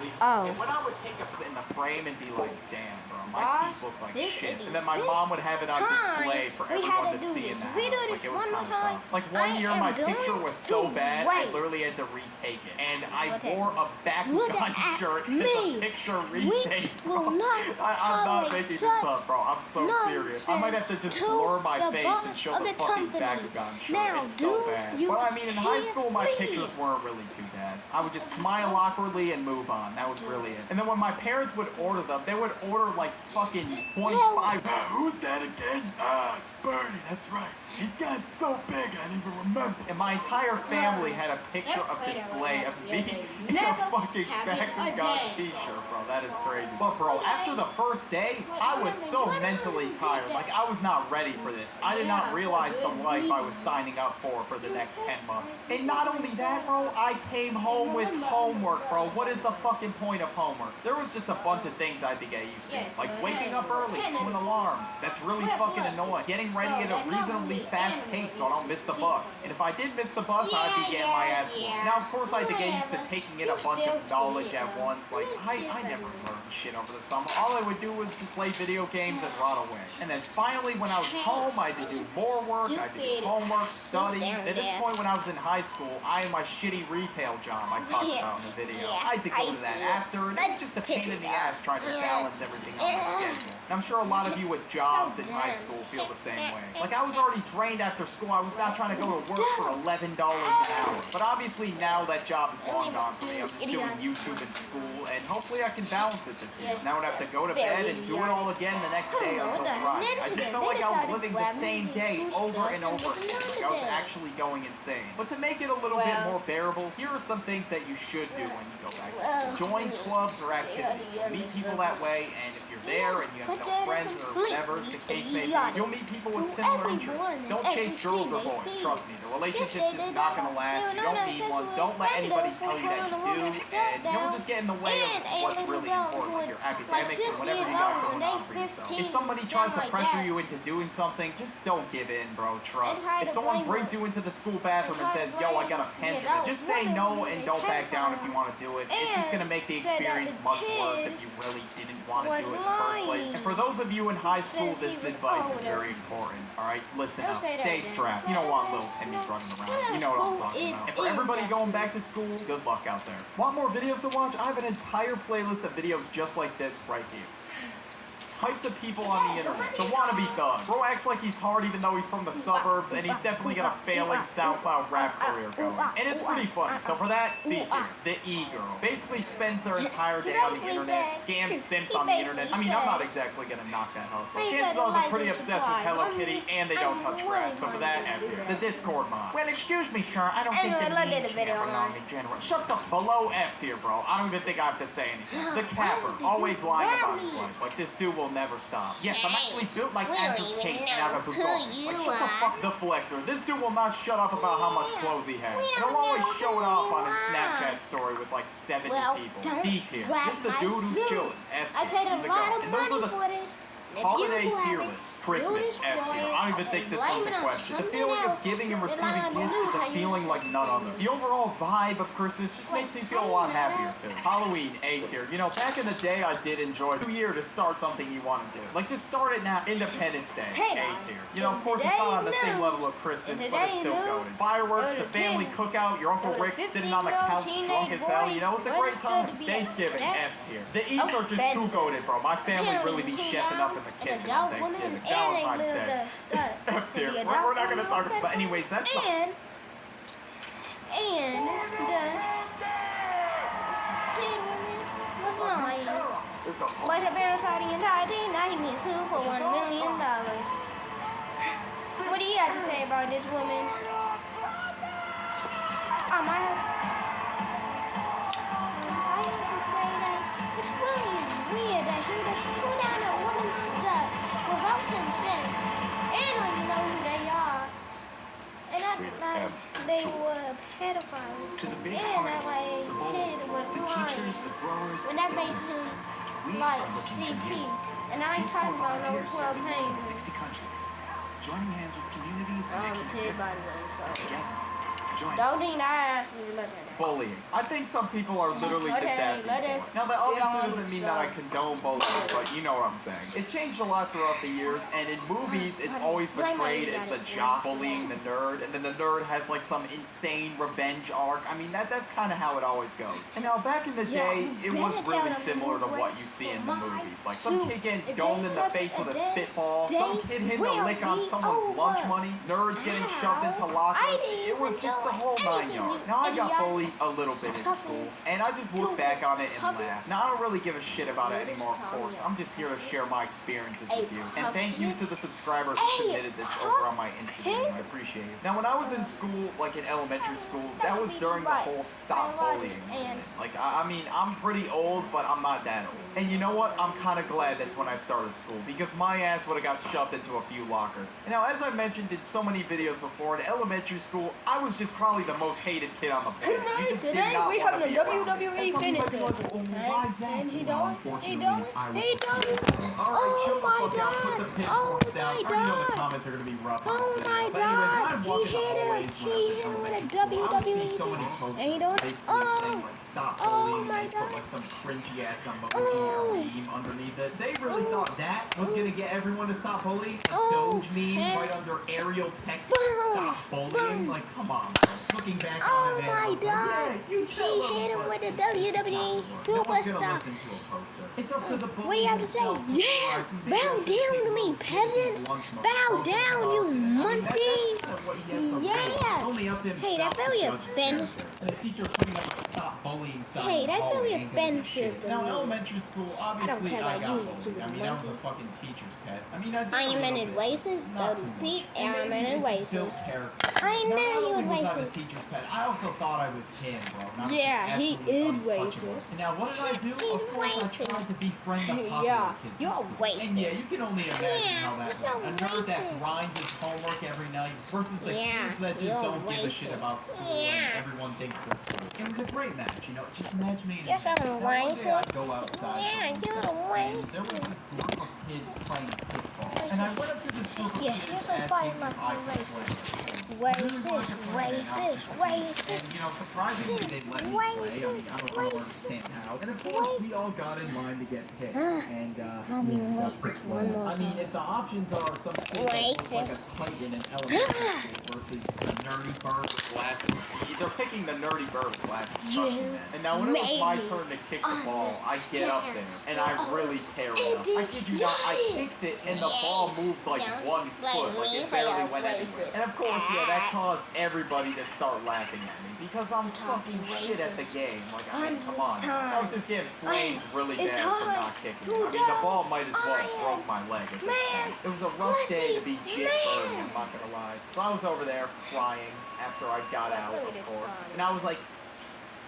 early. Oh. And when I would take up in the frame and be like, damn, bro, my teeth look like shit. And then my mom would have it on display for everyone to see in the house. Like, it was kind of tough. Like, one year my picture was so bad, I literally had to retake it. And I wore a Bakugan shirt to the picture retake, bro. I'm not making this up, bro. I'm so serious. I might have to just blur my face and show the fucking Bakugan shirt. It's so bad. But I mean, in high school, my pictures weren't really too bad. I would just smile awkwardly and move on. That was really it. And then when my parents would order them, they would order like fucking 25. Who's that again? It's Bernie. That's right. He's gotten so big, I didn't even remember. And my entire family had a picture of display of me in a fucking Bakugan t-shirt, bro. That is crazy. But, bro, after the first day, I was so mentally tired. Like, I was not ready for this. I did not realize the life I was signing up for the next 10 months. And not only that, bro, I came home with homework, bro. What is the fucking point of homework? There was just a bunch of things I had to get used to. Like waking up early to an alarm. That's really fucking annoying. Getting ready at a reasonably fast pace so I don't miss the bus. And if I did miss the bus, I'd be getting my ass whooped. Now, of course, I had to get used to taking in a bunch of knowledge at once. Like, I never learned shit over the summer. All I would do was to play video games and run away. And then finally, when I was home, I had to do more work. I had to do homework, study. At this point, when I was in high school, I had my shitty retail job I talked about in the video. I had to go to that after, and it was just a pain in the ass trying to balance everything on my schedule. And I'm sure a lot of you with jobs in high school feel the same way. Like, I was already drained after school. I was not trying to go to work for $11 an hour. But obviously, now that job is long gone for me. I'm just doing YouTube and school, and hopefully I can balance it this year. Now I would have to go to bed and do it all again the next day until Friday. I just felt like I was living the same day over and over again. Like, I was actually going insane. But to make it a little bit more bearable, here are some things that you should do when you go back to school. Join clubs or activities. Meet people that way, and if you're there and you have no friends or whatever the case may be, you'll meet people with similar interests. Don't chase girls or boys, trust me. The relationship's just not going to last. You don't need one. Don't let anybody tell you that you do, and you'll just get in the way of what's really important, like your academics or whatever you got going on for yourself. If somebody tries to pressure you into doing something, just don't give in, bro. Trust. If someone brings you into the school bathroom and says, yo, I got a pen, just say no and don't back down if you want to do it. It's just going to make the experience much worse if you really didn't want to do it in the first place. And for those of you in high school, this advice is very important. Alright, listen up. Stay strapped. You don't want little Timmy's running around. You know what I'm talking about. And for everybody going back to school, good luck out there. Want more videos to watch? I have an entire playlist of videos just like this right here. Types of people on the internet. The wannabe thug. Bro acts like he's hard even though he's from the suburbs, and he's definitely got a failing SoundCloud rap career going. And it's pretty funny. So for that, C tier. The E-girl. Basically spends their entire day on the internet, scams simps on the internet. I mean, I'm not exactly gonna knock that hustle. Chances are they're pretty obsessed with Hello Kitty, and they don't touch grass. So for that, F tier. The Discord mod. Well, excuse me, sir. I don't think the needs here belong in general. Shut the below F tier, bro. I don't even think I have to say anything. The capper. Always lying about his life. Like, this dude will never stop. Yes, I'm actually built like Andrew Tate and I have a Bugatti. Like, shut the fuck. The flexer. This dude will not shut up about how much clothes he has. And he'll always show it off on his Snapchat story with like 70 people. D tier. Just the dude who's chilling. S tier. He's a go. And those are the holiday tier list. Christmas, S tier. I don't even think this one's a question. The feeling of giving and receiving gifts is a feeling like none other. The overall vibe of Christmas just makes me feel a lot happier too. Halloween, A tier. You know, back in the day, I did enjoy New Year to start something you want to do. Like, just start it now. Independence Day, A tier. You know, of course, it's not on the same level of Christmas, but it's still goated. Fireworks, the family cookout, your Uncle Rick sitting on the couch drunk as hell. You know, it's a great time. Thanksgiving, S tier. The eats are just too goated, bro. My family really be chefing up in the kitchen on Thanksgiving. Valentine's Day. F tier. We're not going to talk about. But anyways, that's the. But the parents are the entire thing. Now he means two for $1 million. What do you have to say about this woman? I have to say that it's really weird that he just pull down a woman without consent. And don't even know who they are. And I like they were pedophiles. To the big and heart, like the bowl, the teachers, the growers, when that makes him like CP. And I ain't talking about no 12 pains. 60 countries. Joining hands with communities and making a difference. Together. Join us. Don't think I asked you to look at that. bullying. I think some people are literally just asking for it. Now, that obviously doesn't mean that I condone bullying, but you know what I'm saying. It's changed a lot throughout the years, and in movies, it's always portrayed as the jock bullying the nerd, and then the nerd has like some insane revenge arc. I mean, that's kind of how it always goes. And now, back in the day, it was really similar to what you see in the movies. Like, some kid getting domed in the face with a spitball, some kid hitting a lick on someone's lunch money, nerds getting shoved into lockers. It was just the whole 9 yards. Now, I got bullied a little bit in school, and I just look back on it and laugh. Now, I don't really give a shit about it anymore, of course. I'm just here to share my experiences with you. And thank you to the subscriber who submitted this over on my Instagram. I appreciate it. Now, when I was in school, like in elementary school, that was during the whole stop bullying movement. Like, I mean, I'm pretty old, but I'm not that old. And you know what? I'm kind of glad that's when I started school, because my ass would have got shoved into a few lockers. And now, as I mentioned in so many videos before, in elementary school, I was just probably the most hated kid on the planet. You just did not we want to having be a around me. WWE And some finish. people might be like, oh, why is that? And he Well, don't. unfortunately, I was the He teacher. don't. Alright, chill the Oh fuck out, put the pitchforks down. I already know the comments are going to be rough on this video. But anyways, when I'm walking the hallways when I was in elementary school, I would see so many posters basically saying, like, stop bullying, and they put, like, some cringy ass emoji or meme underneath it. They really thought that was going to get everyone to stop bullying? A Doge meme right under Arial text, stop bullying? Like, come on, bro. Looking back on it, man, I was like, yeah, you tell them, hit him but with a this is not WWE gonna work. No one's gonna superstar. listen to a poster. It's up to the bully What do you have to say? himself to Yeah, realize who they bow are. down to me, peasants. Bow down, you monkeys. Yeah. Only up to Hey, himself that feel to you, judge his Ben. character. And a teacher putting up a stop bullying sign. Hey, in the that hallway feel you, ain't gonna Ben do shit. shit. Now, elementary school, obviously, care I about got you, bullied. stupid I mean, that was a monkey. fucking teacher's pet. I mean, I did I a am little in bit. racist. Not The too much. beat And am maybe in it just built racist. character. I Now, know not you only was I the racist. teacher's pet, I also thought I was him, bro. And I was Yeah, just he absolutely is untouchable. racist. And now, what did I do? He's Of course, I racist. tried to befriend the popular Yeah, kids. in you're school. racist. And yeah, you can only imagine how that you're went. A nerd that racist. grinds his homework every night versus the Yeah, kids that just you're don't give a shit racist. about school Yeah. and everyone thinks they're cool. It was a great match, you know. Just match made Yes, I'm Now, one day racist. I'd go outside Yeah, for you're recess, and racist. there was this group of kids playing football. And I went up to this group of Yeah, kids you're so asking funny, if must I be could play. Racist, racist, racist. And, you know, surprisingly, they let me play. I mean, I don't understand how. And, of course, we all got in line to get picked. And, I'll be racist one more I mean, time. if the options are some kid that looks like a titan in elementary school versus the nerdy bird with glasses, they're picking the nerdy bird with glasses, trust me, man. And now when it was my made turn to kick the ball, I get up there, and I really tear it up. I kid you not, I kicked it, and the ball moved like 1 foot, like it barely went anywhere. And of course, yeah, that caused everybody to start laughing at me, because I'm fucking shit at the game. Like, I mean, come on. I was just getting flamed really bad for not kicking it. I mean, the ball might as well have broke my leg at this point. It was a rough day to be jit birding, I'm not gonna lie. So I was over there crying after I got out, of course. And I was like,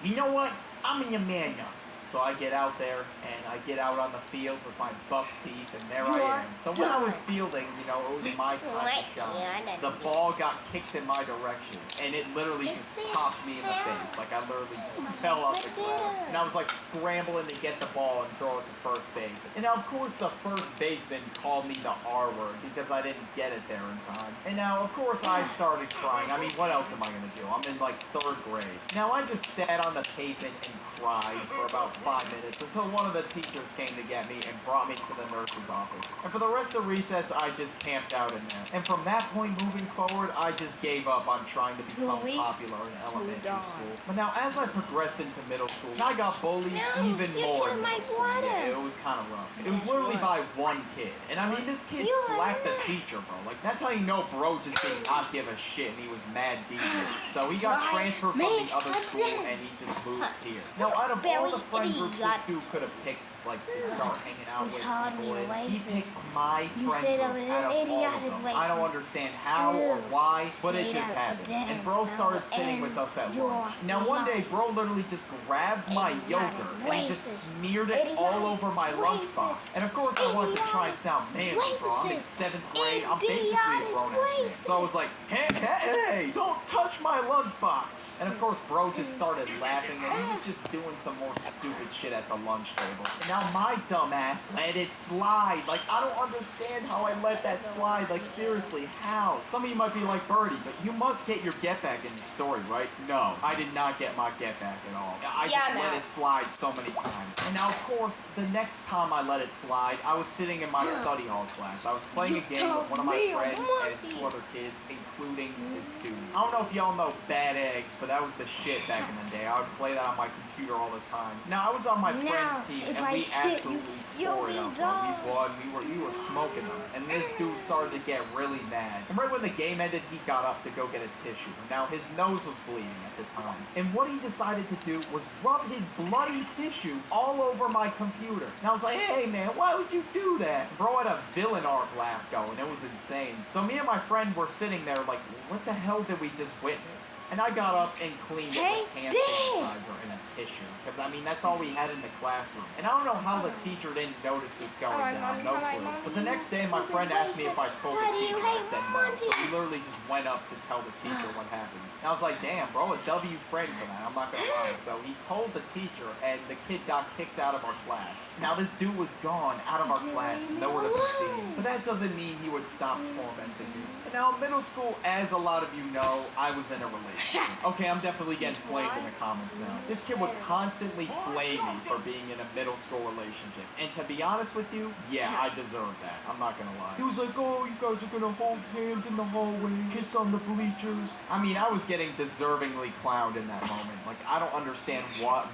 you know what? I'm in your man now. So I get out there, and I get out on the field with my buck teeth, and there I am. So when I was fielding, you know, it was my time to shine. The ball got kicked in my direction, and it literally just popped me in the face. Like, I literally just fell off the ground. And I was, like, scrambling to get the ball and throw it to first base. And now, of course, the first baseman called me the R word because I didn't get it there in time. And now, of course, I started crying. I mean, what else am I going to do? I'm in, like, 3rd grade. Now, I just sat on the pavement and cried for about 5 minutes until one of the teachers came to get me and brought me to the nurse's office. And for the rest of recess, I just camped out in there. And from that point moving forward, I just gave up on trying to become popular in elementary school. But now, as I progressed into middle school, I got bullied even more in middle school. Yeah, it was kind of rough. It was literally by one kid. And I mean, this kid slapped the teacher, bro. Like, that's how you know bro just did not give a shit, and he was mad devious. So he got transferred from the other school, and he just moved here. Now, out of all the friend groups this dude could have picked, like, to start hanging out with people in, he picked my friend group out of all of them. I don't understand how or why, but it just happened. And bro started sitting with us at lunch. Now, one day, bro literally just grabbed my yogurt, and he just smeared it all over my lunchbox. And of course, I wanted to try and sound manly, bro. I'm in 7th grade. I'm basically a grown-ass man. So I was like, hey, don't touch my lunchbox. And of course, bro just started laughing, and he was just doing some more stupid stupid shit at the lunch table. And now my dumbass let it slide. Like, I don't understand how I let that slide. Like, seriously, how? Some of you might be like, Birdie, but you must get your get back in the story, right? No, I did not get my get back at all. I just let it slide so many times. And now, of course, the next time I let it slide, I was sitting in my study hall class. I was playing a game with one of my friends and 2 other kids, including this dude. I don't know if y'all know Bad Eggs, but that was the shit back in the day. I would play that on my computer all the time. Now, I was on my friend's team, and we absolutely tore it up. We won. We were smoking them. And this dude started to get really mad. And right when the game ended, he got up to go get a tissue. Now, his nose was bleeding at the time. And what he decided to do was rub his bloody tissue all over my computer. And I was like, hey, man, why would you do that? Bro had a villain arc laugh going. It was insane. So me and my friend were sitting there like, what the hell did we just witness? And I got up and cleaned it with hand sanitizer and a tissue. Because, I mean, that's all we had in the classroom. And I don't know how the teacher didn't notice this going down. No clue. But the next day, my friend asked me if I told the teacher. I said no. So we literally just went up to tell the teacher what happened. And I was like, damn, bro, a W friend for that. I'm not going to lie. So he told the teacher, and the kid got kicked out of our class. Now, this dude was gone out of our class, nowhere to be seen. But that doesn't mean he would stop tormenting me. And now, middle school, as a lot of you know, I was in a relationship. Okay, I'm definitely getting flamed in the comments now. This kid would constantly flame me for being in a middle school relationship. And to be honest with you, yeah, I deserve that. I'm not gonna lie. He was like, oh, you guys are gonna hold hands in the hallway, kiss on the bleachers. I mean, I was getting deservingly clowned in that moment. Like, I don't understand what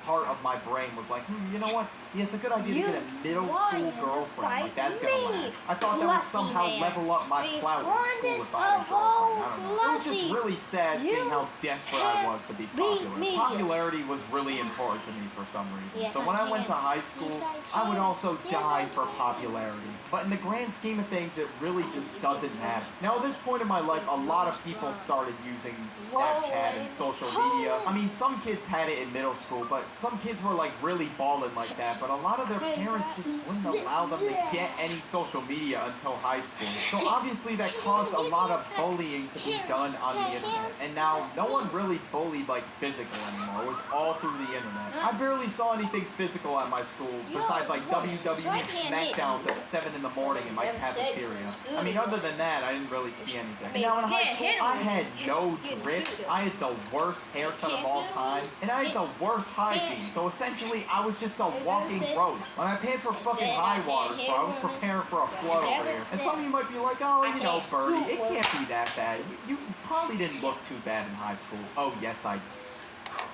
part of my brain was like, you know what? Yeah, it's a good idea to get a middle school girlfriend. Like, that's gonna last. I thought that would somehow level up my clout in school if I had a girlfriend. I don't know. It was just really sad seeing how desperate I was to be popular. Popularity was really important to me for some reason. So when I went to high school, I would also die for popularity. But in the grand scheme of things, it really just doesn't matter. Now, at this point in my life, a lot of people started using Snapchat and social media. I mean, some kids had it in middle school, but some kids were like really balling like that. But a lot of their parents just wouldn't allow them to get any social media until high school. So obviously that caused a lot of bullying to be done on the internet. And now, no one really bullied like physical anymore. It was all through the internet. I barely saw anything physical at my school besides like WWE SmackDown till 7 in the morning in my cafeteria. I mean, other than that, I didn't really see anything. And now in high school, I had no drip. I had the worst haircut of all time. And I had the worst hygiene. So essentially, I was just a walking roast. My pants were fucking high waters, bro. I was preparing for a flood over here. And some of you might be like, oh, you know, Birdie, it can't be that bad. You probably didn't look too bad in high school. Oh, yes, I did.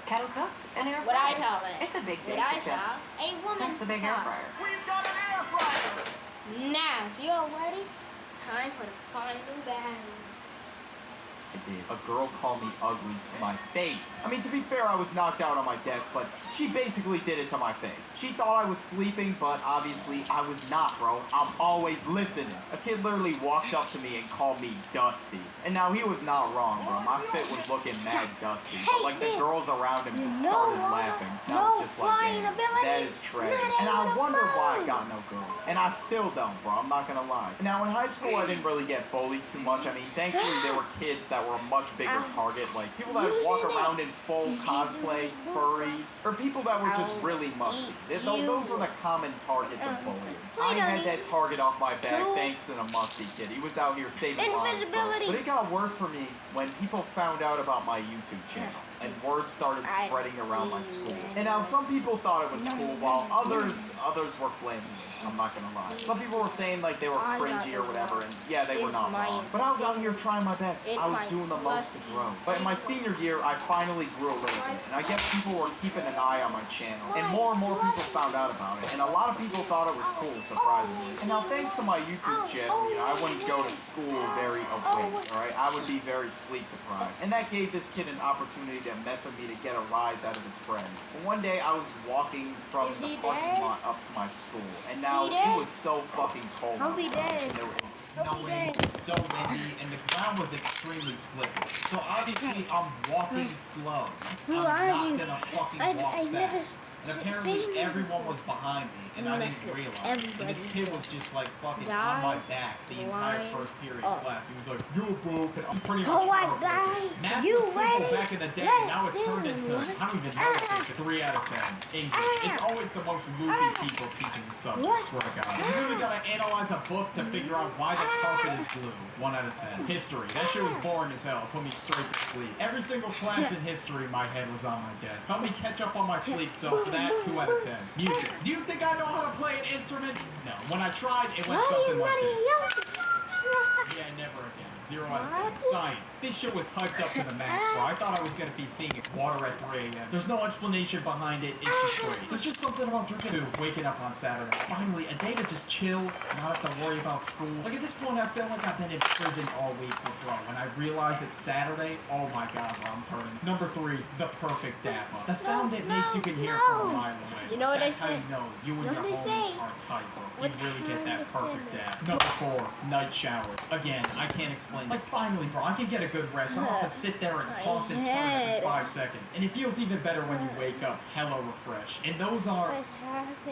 Kettle cooked and air fryer. What I tell it? It's a big day What I for tell? chefs. A woman. That's the big air fryer. We've got an air fryer! Now, if you're ready, time for the final battle. A girl called me ugly to my face. I mean, to be fair, I was knocked out on my desk, but she basically did it to my face. She thought I was sleeping, but obviously I was not, bro. I'm always listening. A kid literally walked up to me and called me Dusty. And now he was not wrong, bro. My fit was looking mad dusty. But like the girls around him just started laughing. And I was just like, damn, that is tragic. And I wonder why I got no girls. And I still don't, bro. I'm not gonna lie. Now in high school, I didn't really get bullied too much. I mean, thankfully there were kids that were a much bigger target, like people that walk around in full cosplay, furries, or people that were just really musty. Those were the common targets of bullying. I had that target off my back thanks to the musty kid. He was out here saving lives, bro. But it got worse for me when people found out about my YouTube channel and word started spreading around my school. And now some people thought it was cool, while others were flaming me. I'm not gonna lie. Some people were saying like they were cringy or whatever, and yeah, they were not wrong. But I was out here trying my best. I was doing the most to grow. But in my senior year, I finally grew a little bit, and I guess people were keeping an eye on my channel, and more people found out about it, and a lot of people thought it was cool, surprisingly. And now thanks to my YouTube channel, you know, I wouldn't go to school very awake, alright? I would be very sleep deprived. And that gave this kid an opportunity to mess with me to get a rise out of his friends. But one day I was walking from the parking lot up to my school, and now it was so fucking cold outside. And it was snowing, it was so windy, and the ground was extremely slippery. So obviously I'm walking slow. I'm not gonna fucking walk fast. And apparently everyone was behind me, and I didn't realize. And this kid was just like fucking on my back the entire first period of class. He was like, "You broke," and I'm pretty much math was simple back in the day. Now it's turned into, I don't even know if it's a 3 out of 10. English. It's always the most loopy people teaching the subject, swear to God. You really gotta analyze a book to figure out why the carpet is blue. 1 out of 10. History. That shit was boring as hell. It put me straight to sleep. Every single class in history, my head was on my desk. Helped me catch up on my sleep, so for that, 2 out of 10. Music. Do you think I know how to play an instrument? No. When I tried, it went something like this. Yeah, never again. 0 out of 10. Science. This shit was hyped up to the max, bro. I thought I was gonna be seeing water at 3 a.m. There's no explanation behind it. It's just great. There's just something about drinking waking up on Saturday. Finally, a day to just chill, not have to worry about school. Like at this point, I feel like I've been in prison all week, but bro, when I realize it's Saturday, oh my God, bro, I'm turning. Number 3, the perfect dap up. The sound it makes you can hear from a mile away. You know what That's they say? how you know you and your homies are tight, bro. You really get that perfect dap. Number 4, night showers. Again, I can't explain. Like finally, bro, I can get a good rest. I don't have to sit there and toss and turn every 5 seconds. And it feels even better when you wake up hella refreshed. And those are,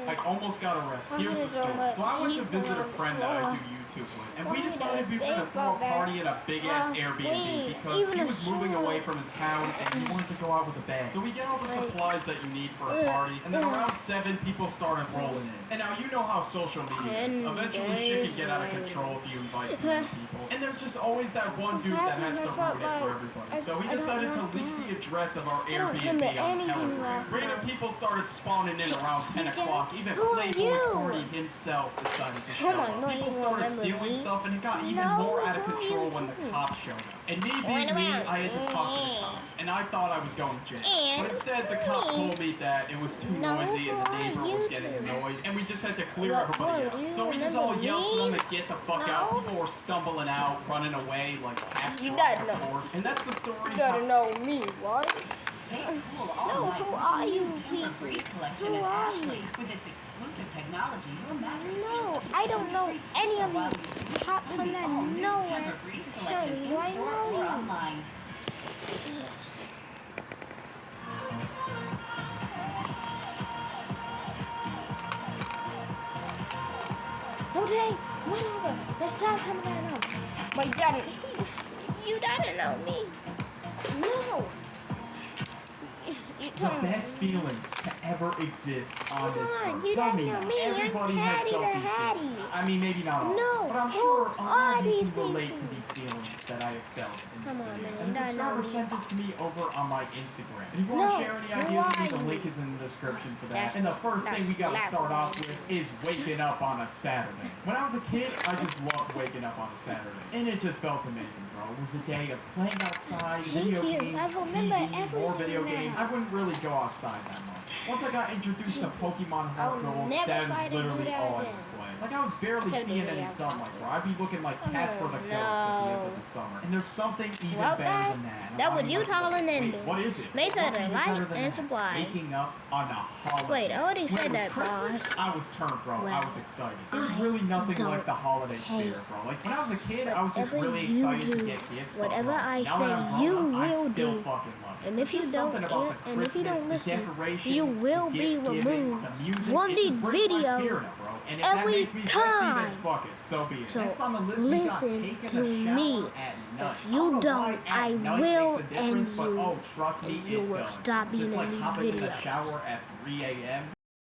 I almost got a rest. Here's the story. So I went to visit a friend that I do YouTube with, and we decided we were going to throw a party at a big-ass Airbnb because he was moving away from his town and he wanted to go out with a bang. So we get all the supplies that you need for a party, and then around 7, people started rolling in. And now you know how social media is. Eventually shit can get out of control if you invite too many people. And there's just always that one dude that has to ruin it for everybody. So we decided to leak the address of our Airbnb on Telegram. Random people started spawning in around 10 o'clock. Even Playboy Party himself decided to show up. People started stealing stuff, and it got even more out of control when the cops showed up. And me being me, I had to talk to the cops. And I thought I was going to jail. But instead, the cop told me that it was too noisy and the neighbor was getting annoyed. And we just had to clear everybody out. So we just all yelled for them to get the fuck out. People were stumbling out, running away like half drunk, of course. And that's the story. You gotta know me, what? Stay cool No, all who night. are you New Temper people? Breeze collection Who in are Ashley. you? With its exclusive technology, your mattress No, I don't know any of you. Top from that nowhere. Temper Breeze collection Sorry, in do I store know or you? online. Okay, whatever. Let's start coming out. But you gotta know me. No. The best feelings to ever exist on this Come on, earth. you Tell don't me know now. me. I'm Everybody has Patty felt the these feelings. Hattie. I mean, maybe not all. No, But I'm who sure a lot are of you these can relate to people? these feelings that I have felt in this Come on, video. man, And a you don't know subscriber me. sent this to me over on my Instagram. And if you want No, to share any who ideas with me, are the you? link is in the description for that. That's- And the first thing we got to that's start off laughable. with is waking up on a Saturday. When I was a kid, I just loved waking up on a Saturday. And it just felt amazing, bro. It was a day of playing outside, video you. games, I remember TV, more video everything games. now. I wouldn't really go outside that much. Once I got introduced to Pokemon I Heart will Gold, never that try was to do literally that all I again. would play. Like I was barely Except seeing the any video. sunlight, bro. I'd be looking like Casper the Ghost at the end of the summer. And there's something even Well, better that- than that. that I'm would like, you calling wait, ending. what is it? Make sure What's to even like better than and that? subscribe. Waking up on a holiday. Wait, I already When said it was that, Christmas, boss. I was turned, bro. I Well, was excited. There was I really nothing don't like the holiday spirit, bro. Like when I was a kid, I was just Whatever really you excited to do, get gifts. but, whatever bro, I now that I'm say, you grown up, I will still do. fucking love it. And if you There's don't, something about the and if you don't Christmas, the listen, decorations, you will the be gift giving, removed the music, from it the just brings my video spirit up, bro. And if that every makes me thirsty, then time. fuck it, so be it. So Next on the list, we got listen taking to a shower me. at night. If I you don't know don't, why at I night will makes a difference, end but you, oh, trust me, and you it will does. stop being Just in like these hopping in the videos. shower at 3 a.m.